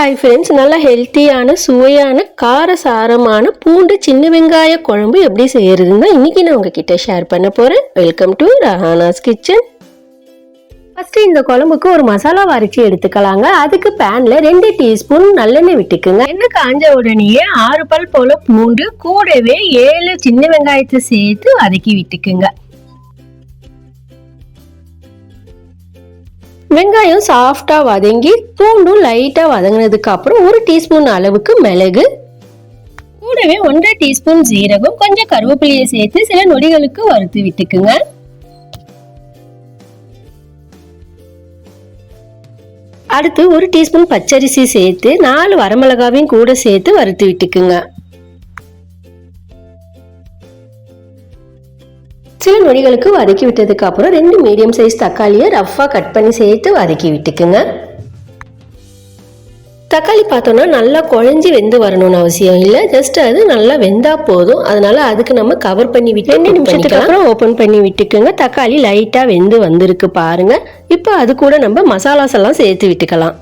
Hi friends, நல்ல ஹெல்த்தியான சுவையான காரசாரமான பூண்டு சின்ன வெங்காய குழம்பு எப்படி செய்யறதுன்னு இன்னைக்கு நான் உங்ககிட்ட ஷேர் பண்ண போறேன். Welcome to Rahana's kitchen. First இந்த குழம்புக்கு ஒரு மசாலா அரைச்சி எடுத்துக்கலாங்க. அதுக்கு பேன்ல 2 டீஸ்பூன் நல்லெண்ணெய் விட்டுக்குங்க. எண்ணெய் காஞ்ச உடனேயே 6 பல் போல பூண்டு கூடவே 7 சின்ன வெங்காயத்தை சேர்த்து வதக்கி விட்டுக்குங்க. வெங்காயம் சாஃப்டா வதங்கி பூண்டும் லைட்டா வதங்கினதுக்கு அப்புறம் 1 டீஸ்பூன் அளவுக்கு மிளகு கூடவே 1.5 டீஸ்பூன் ஜீரகம் கொஞ்சம் கருவேப்பிலையை சேர்த்து சில நொடிகளுக்கு வறுத்து விட்டுக்குங்க. அடுத்து 1 டீஸ்பூன் பச்சரிசி சேர்த்து 4 வரமிளகாவையும் கூட சேர்த்து வறுத்து விட்டுக்குங்க. சில நொடிகளுக்கு வதக்கி விட்டதுக்கு அப்புறம் 2 மீடியம் சைஸ் தக்காளியை ரஃபா கட் பண்ணி சேர்த்து வதக்கி விட்டுக்குங்க. தக்காளி பார்த்தோம்னா நல்லா குழஞ்சி வெந்து வரணும்னு அவசியம் இல்லை, ஜஸ்ட் அது நல்லா வெந்தா போதும். அதனால அதுக்கு நம்ம கவர் பண்ணி விட்டு 2 நிமிஷத்துக்கு அப்புறம் ஓப்பன் பண்ணி விட்டுக்குங்க. தக்காளி லைட்டா வெந்து வந்திருக்கு பாருங்க. இப்போ அது கூட நம்ம மசாலாஸ் எல்லாம் சேர்த்து விட்டுக்கலாம்.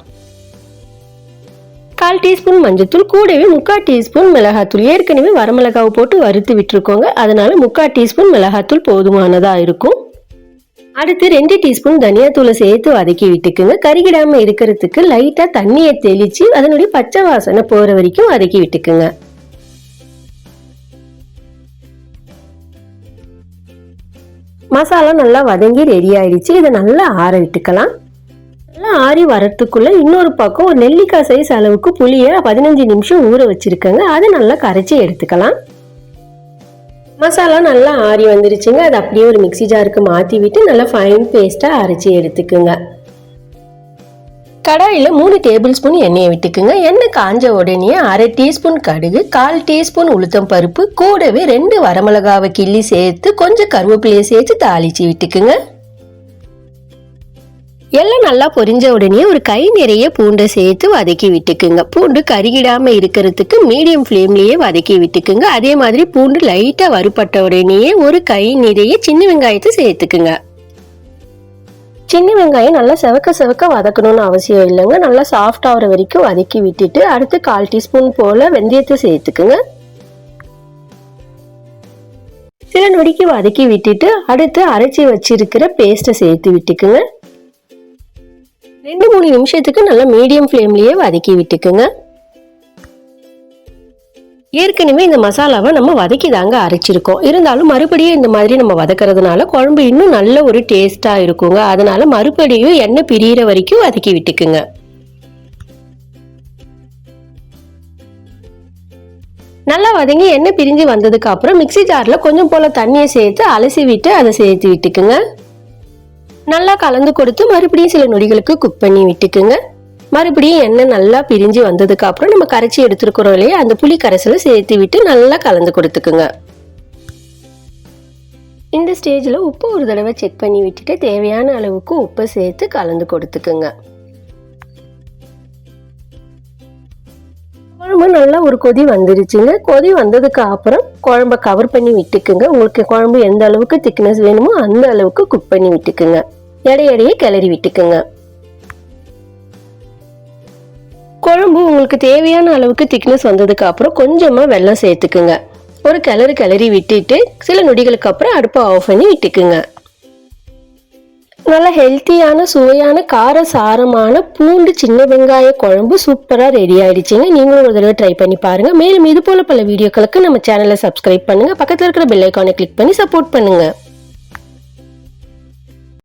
1/4 டீஸ்பூன் மஞ்சத்தூள் கூடவே 3/4 டீஸ்பூன் மிளகாத்தூள். ஏற்கனவே வரமிளகாவை போட்டு வறுத்து விட்டுருக்கோங்க, அதனால 3/4 டீஸ்பூன் மிளகாத்தூள் போதுமானதா இருக்கும். அடுத்து 2 டீஸ்பூன் தனியாத்தூளை சேர்த்து வதக்கி விட்டுக்குங்க. கருகிடாம இருக்கிறதுக்கு லைட்டா தண்ணியை தெளிச்சு அதனுடைய பச்சை வாசனை போற வரைக்கும் வதக்கி விட்டுக்குங்க. மசாலா நல்லா வதங்கி ரெடி ஆயிடுச்சு. இதை நல்லா ஆற விட்டுக்கலாம். நல்லா ஆறி வரத்துக்குள்ள இன்னொரு பக்கம் ஒரு நெல்லிக்காய் சைஸ் அளவுக்கு புளியை 15 நிமிஷம் ஊற வச்சிருக்கேங்க. அதை நல்லா கரைச்சி எடுத்துக்கலாம். மசாலா நல்லா ஆறி வந்துருச்சுங்க. அது அப்படியே ஒரு மிக்ஸி ஜாருக்கு மாற்றி விட்டு நல்லா ஃபைன் பேஸ்டா அரைச்சி எடுத்துக்குங்க. கடாயில் 3 டேபிள் ஸ்பூன் எண்ணெயை விட்டுக்குங்க. எண்ணெய் காஞ்ச உடனே 1/2 டீஸ்பூன் கடுகு, 1/4 டீஸ்பூன் உளுத்தம் பருப்பு கூடவே 2 வரமிளகாவை கிள்ளி சேர்த்து கொஞ்சம் கருவேப்பிலையை சேர்த்து தாளிச்சு விட்டுக்குங்க. எல்லாம் நல்லா பொரிஞ்ச உடனே ஒரு கை நிறைய பூண்டை சேர்த்து வதக்கி விட்டுக்குங்க. பூண்டு கருகிடாம இருக்கிறதுக்கு மீடியம் ஃப்ளேம்லயே வதக்கி விட்டுக்குங்க. அதே மாதிரி பூண்டு லைட்டா வறுபட்ட உடனே ஒரு கை நிறைய சின்ன வெங்காயத்தை சேர்த்துக்குங்க. சின்ன வெங்காயம் நல்லா செவக்க வதக்கணும்னு அவசியம் இல்லைங்க. நல்லா சாஃப்ட் ஆகிற வரைக்கும் வதக்கி விட்டுட்டு அடுத்து 1/4 டீஸ்பூன் போல வெந்தயத்தை சேர்த்துக்குங்க. சில நொடிக்கு வதக்கி விட்டுட்டு அடுத்து அரைச்சி வச்சிருக்கிற பேஸ்ட்டை சேர்த்து விட்டுக்குங்க. 2-3 நிமிஷத்துக்கு நல்லா மீடியம் ஃப்ளேம்லயே வதக்கி விட்டுக்குங்க. ஏற்கனவே இந்த மசாலாவை நம்ம வதக்கி தாங்க அரைச்சிருக்கோம். இருந்தாலும் மறுபடியும் இந்த மாதிரி நம்ம வதக்கிறதுனால குழம்பு இன்னும் நல்ல ஒரு டேஸ்டா இருக்குங்க. அதனால மறுபடியும் எண்ணெய் பிரியிற வரைக்கும் வதக்கி விட்டுக்குங்க. நல்லா வதங்கி எண்ணெய் பிரிஞ்சு வந்ததுக்கு அப்புறம் மிக்ஸி ஜார்ல கொஞ்சம் போல தண்ணியை சேர்த்து அலசி விட்டு அதை சேர்த்து விட்டுக்குங்க. நல்லா கலந்து கொடுத்து மறுபடியும் சில நொடிகளுக்கு குக் பண்ணி விட்டுக்குங்க. மறுபடியும் எண்ணெய் நல்லா பிரிஞ்சு வந்ததுக்கு அப்புறம் நம்ம கரைச்சி எடுத்துருக்கிறோம் இல்லையா, அந்த புளி கரைசலை சேர்த்து விட்டு நல்லா கலந்து கொடுத்துக்குங்க. இந்த ஸ்டேஜில் உப்பு ஒரு தடவை செக் பண்ணி விட்டுட்டு தேவையான அளவுக்கு உப்பை சேர்த்து கலந்து கொடுத்துக்குங்க. குழம்பு நல்லா ஒரு கொதி வந்துருச்சுங்க. கொதி வந்ததுக்கு அப்புறம் குழம்ப கவர் பண்ணி விட்டுக்குங்க. உங்களுக்கு குழம்பு எந்த அளவுக்கு திக்னஸ் வேணுமோ அந்த அளவுக்கு குக் பண்ணி விட்டுக்குங்க. இடையிடையே கிளறி விட்டுக்குங்க. குழம்பு உங்களுக்கு தேவையான அளவுக்கு திக்னஸ் வந்ததுக்கு அப்புறம் கொஞ்சமா வெல்லம் சேர்த்துக்குங்க. ஒரு கிளறி விட்டுட்டு சில நொடிகளுக்கு அப்புறம் அடுப்பை ஆஃப் பண்ணி விட்டுக்குங்க. நல்ல ஹெல்த்தியான சுவையான காரசாரமான பூண்டு சின்ன வெங்காய குழம்பு சூப்பரா ரெடி ஆயிடுச்சுங்க. நீங்களும் ஒரு தடவை ட்ரை பண்ணி பாருங்க. மேலும் இது போல பல வீடியோக்களுக்கு நம்ம சேனலை சப்ஸ்கிரைப் பண்ணுங்க. பக்கத்துல இருக்கிற பெல் ஐகானை கிளிக் பண்ணி சப்போர்ட் பண்ணுங்க.